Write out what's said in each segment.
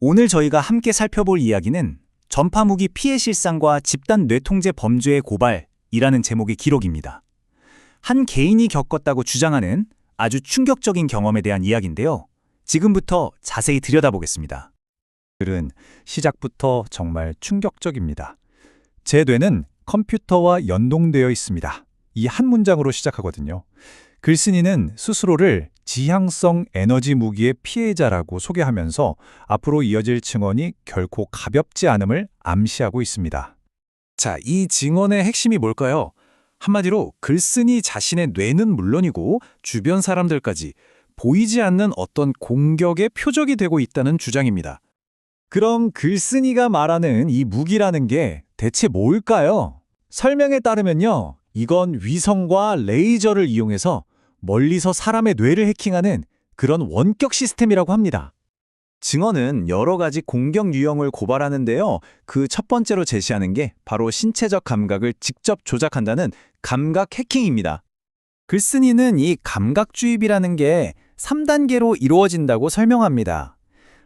오늘 저희가 함께 살펴볼 이야기는 전파무기 피해 실상과 집단 뇌통제 범죄의 고발이라는 제목의 기록입니다. 한 개인이 겪었다고 주장하는 아주 충격적인 경험에 대한 이야기인데요. 지금부터 자세히 들여다보겠습니다. 글은 시작부터 정말 충격적입니다. 제 뇌는 컴퓨터와 연동되어 있습니다. 이 한 문장으로 시작하거든요. 글쓴이는 스스로를 지향성 에너지 무기의 피해자라고 소개하면서 앞으로 이어질 증언이 결코 가볍지 않음을 암시하고 있습니다. 자, 이 증언의 핵심이 뭘까요? 한마디로 글쓴이 자신의 뇌는 물론이고 주변 사람들까지 보이지 않는 어떤 공격의 표적이 되고 있다는 주장입니다. 그럼 글쓴이가 말하는 이 무기라는 게 대체 뭘까요? 설명에 따르면요, 이건 위성과 레이저를 이용해서 멀리서 사람의 뇌를 해킹하는 그런 원격 시스템이라고 합니다. 증언은 여러 가지 공격 유형을 고발하는데요. 그 첫 번째로 제시하는 게 바로 신체적 감각을 직접 조작한다는 감각 해킹입니다. 글쓴이는 이 감각 주입이라는 게 3단계로 이루어진다고 설명합니다.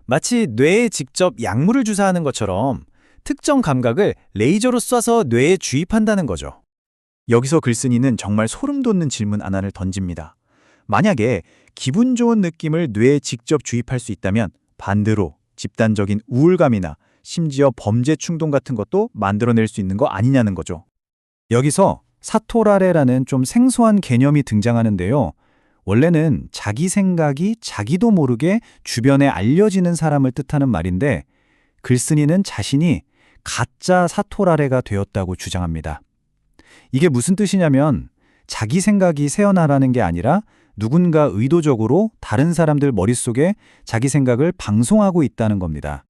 마치 뇌에 직접 약물을 주사하는 것처럼 특정 감각을 레이저로 쏴서 뇌에 주입한다는 거죠. 여기서 글쓴이는 정말 소름 돋는 질문 하나를 던집니다. 만약에 기분 좋은 느낌을 뇌에 직접 주입할 수 있다면 반대로 집단적인 우울감이나 심지어 범죄 충동 같은 것도 만들어낼 수 있는 거 아니냐는 거죠. 여기서 사토라레라는 좀 생소한 개념이 등장하는데요. 원래는 자기 생각이 자기도 모르게 주변에 알려지는 사람을 뜻하는 말인데 글쓴이는 자신이 가짜 사토라레가 되었다고 주장합니다. 이게 무슨 뜻이냐면 자기 생각이 새어나라는 게 아니라 누군가 의도적으로 다른 사람들 머릿속에 자기 생각을 방송하고 있다는 겁니다.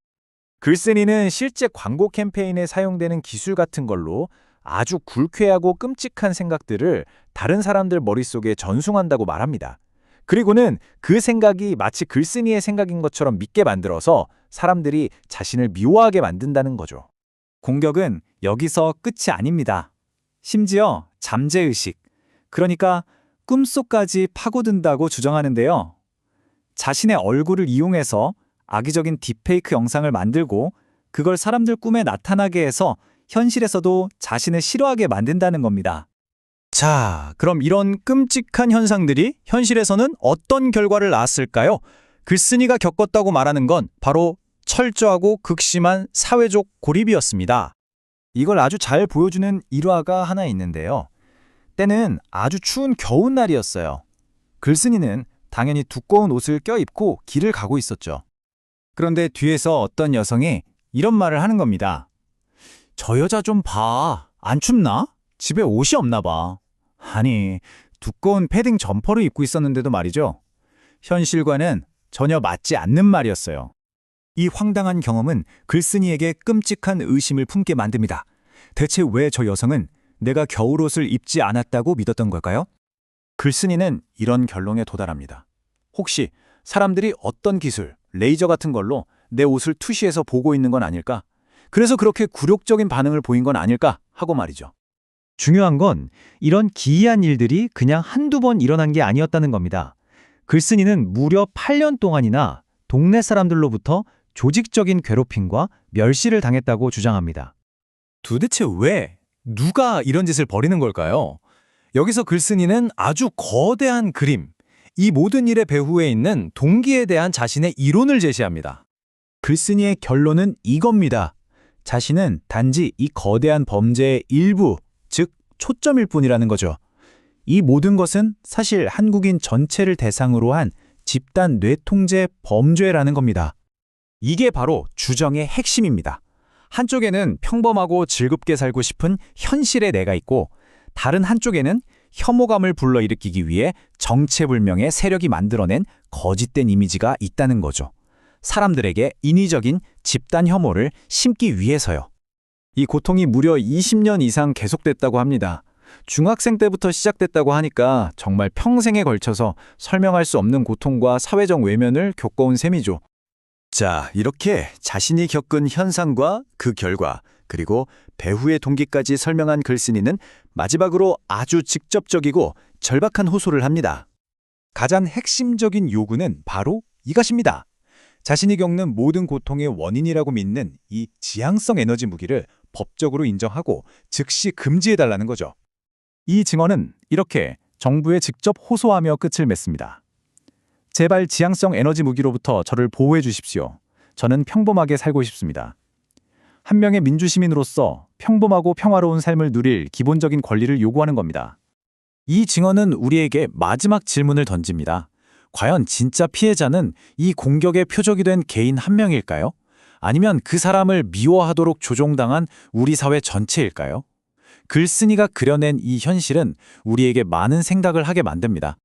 글쓴이는 실제 광고 캠페인에 사용되는 기술 같은 걸로 아주 불쾌하고 끔찍한 생각들을 다른 사람들 머릿속에 전송한다고 말합니다. 그리고는 그 생각이 마치 글쓴이의 생각인 것처럼 믿게 만들어서 사람들이 자신을 미워하게 만든다는 거죠. 공격은 여기서 끝이 아닙니다. 심지어 잠재의식, 그러니까 꿈속까지 파고든다고 주장하는데요. 자신의 얼굴을 이용해서 악의적인 딥페이크 영상을 만들고 그걸 사람들 꿈에 나타나게 해서 현실에서도 자신을 싫어하게 만든다는 겁니다. 자, 그럼 이런 끔찍한 현상들이 현실에서는 어떤 결과를 낳았을까요? 글쓴이가 겪었다고 말하는 건 바로 철저하고 극심한 사회적 고립이었습니다. 이걸 아주 잘 보여주는 일화가 하나 있는데요. 때는 아주 추운 겨울날이었어요. 글쓴이는 당연히 두꺼운 옷을 껴입고 길을 가고 있었죠. 그런데 뒤에서 어떤 여성이 이런 말을 하는 겁니다. 저 여자 좀 봐. 안 춥나? 집에 옷이 없나 봐. 아니, 두꺼운 패딩 점퍼를 입고 있었는데도 말이죠. 현실과는 전혀 맞지 않는 말이었어요. 이 황당한 경험은 글쓴이에게 끔찍한 의심을 품게 만듭니다. 대체 왜 저 여성은 내가 겨울옷을 입지 않았다고 믿었던 걸까요? 글쓴이는 이런 결론에 도달합니다. 혹시 사람들이 어떤 기술, 레이저 같은 걸로 내 옷을 투시해서 보고 있는 건 아닐까? 그래서 그렇게 굴욕적인 반응을 보인 건 아닐까? 하고 말이죠. 중요한 건 이런 기이한 일들이 그냥 한두 번 일어난 게 아니었다는 겁니다. 글쓴이는 무려 8년 동안이나 동네 사람들로부터 조직적인 괴롭힘과 멸시를 당했다고 주장합니다. 도대체 왜? 누가 이런 짓을 벌이는 걸까요? 여기서 글쓴이는 아주 거대한 그림, 이 모든 일의 배후에 있는 동기에 대한 자신의 이론을 제시합니다. 글쓴이의 결론은 이겁니다. 자신은 단지 이 거대한 범죄의 일부, 즉 초점일 뿐이라는 거죠. 이 모든 것은 사실 한국인 전체를 대상으로 한 집단 뇌통제 범죄라는 겁니다. 이게 바로 주정의 핵심입니다. 한쪽에는 평범하고 즐겁게 살고 싶은 현실의 내가 있고 다른 한쪽에는 혐오감을 불러일으키기 위해 정체불명의 세력이 만들어낸 거짓된 이미지가 있다는 거죠. 사람들에게 인위적인 집단 혐오를 심기 위해서요. 이 고통이 무려 20년 이상 계속됐다고 합니다. 중학생 때부터 시작됐다고 하니까 정말 평생에 걸쳐서 설명할 수 없는 고통과 사회적 외면을 겪어온 셈이죠. 자, 이렇게 자신이 겪은 현상과 그 결과, 그리고 배후의 동기까지 설명한 글쓴이는 마지막으로 아주 직접적이고 절박한 호소를 합니다. 가장 핵심적인 요구는 바로 이것입니다. 자신이 겪는 모든 고통의 원인이라고 믿는 이 지향성 에너지 무기를 법적으로 인정하고 즉시 금지해달라는 거죠. 이 증언은 이렇게 정부에 직접 호소하며 끝을 맺습니다. 제발 지향성 에너지 무기로부터 저를 보호해 주십시오. 저는 평범하게 살고 싶습니다. 한 명의 민주시민으로서 평범하고 평화로운 삶을 누릴 기본적인 권리를 요구하는 겁니다. 이 증언은 우리에게 마지막 질문을 던집니다. 과연 진짜 피해자는 이 공격의 표적이 된 개인 한 명일까요? 아니면 그 사람을 미워하도록 조종당한 우리 사회 전체일까요? 글쓴이가 그려낸 이 현실은 우리에게 많은 생각을 하게 만듭니다.